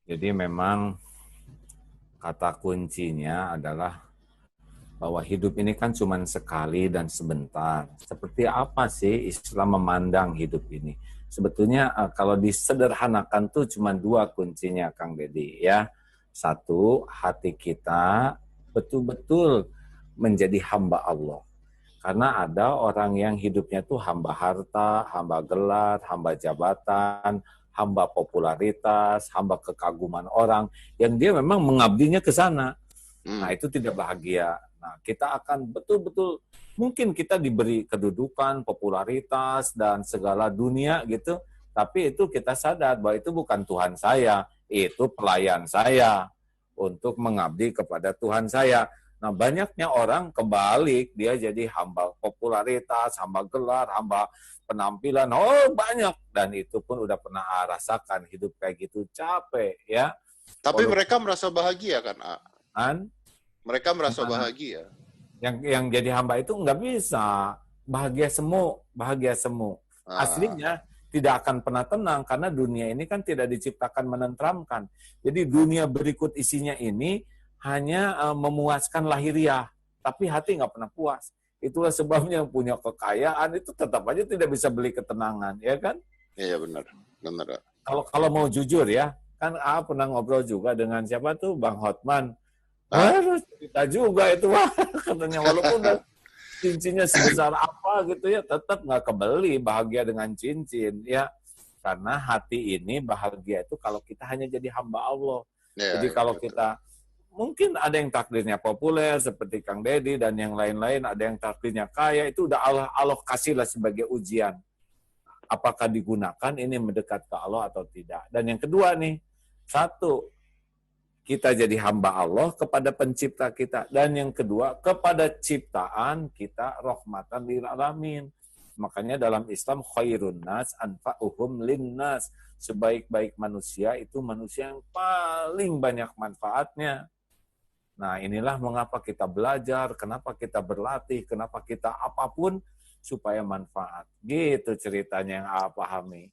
Jadi memang kata kuncinya adalah bahwa hidup ini kan cuma sekali dan sebentar. Seperti apa sih Islam memandang hidup ini? Sebetulnya kalau disederhanakan tuh cuma dua kuncinya, Kang Deddy ya. Satu, hati kita betul-betul menjadi hamba Allah. Karena ada orang yang hidupnya tuh hamba harta, hamba gelar, hamba jabatan, hamba popularitas, hamba kekaguman orang, yang dia memang mengabdinya ke sana. Nah, Hmm. itu tidak bahagia. Nah, kita akan betul-betul, mungkin kita diberi kedudukan, popularitas, dan segala dunia gitu, tapi itu kita sadar bahwa itu bukan Tuhan saya, itu pelayan saya untuk mengabdi kepada Tuhan saya. Nah, banyaknya orang kebalik, dia jadi hamba popularitas, hamba gelar, hamba penampilan, oh banyak. Dan itu pun udah pernah rasakan hidup kayak gitu, capek ya. Tapi Walaupun mereka merasa bahagia kan, A? kan, Mereka merasa gimana? bahagia. Yang jadi hamba itu nggak bisa bahagia semu. Ah, Aslinya tidak akan pernah tenang karena dunia ini kan tidak diciptakan menenteramkan. Jadi dunia berikut isinya ini hanya memuaskan lahiriah, tapi hati nggak pernah puas. Itulah sebabnya yang punya kekayaan itu tetap aja tidak bisa beli ketenangan, ya kan? iya benar, benar. A. Kalau kalau mau jujur ya, kan pernah ngobrol juga dengan siapa tuh Bang Hotman. Ah? Wah, cerita juga itu wah katanya walaupun cincinnya sebesar apa gitu ya, tetap nggak kebeli bahagia dengan cincin ya. Karena hati ini bahagia itu kalau kita hanya jadi hamba Allah. Iya, Jadi iya kalau betul. kita mungkin ada yang takdirnya populer seperti Kang Deddy dan yang lain-lain, ada yang takdirnya kaya, itu udah Allah Allah kasihlah sebagai ujian. Apakah digunakan ini mendekat ke Allah atau tidak. Dan yang kedua nih, satu, kita jadi hamba Allah kepada pencipta kita. Dan yang kedua, kepada ciptaan kita rahmatan lil alamin. Makanya dalam Islam khairun nas anfa'uhum linnas. Sebaik-baik manusia itu manusia yang paling banyak manfaatnya. Nah, inilah mengapa kita belajar, kenapa kita berlatih, kenapa kita apapun supaya manfaat. Gitu ceritanya yang A pahami.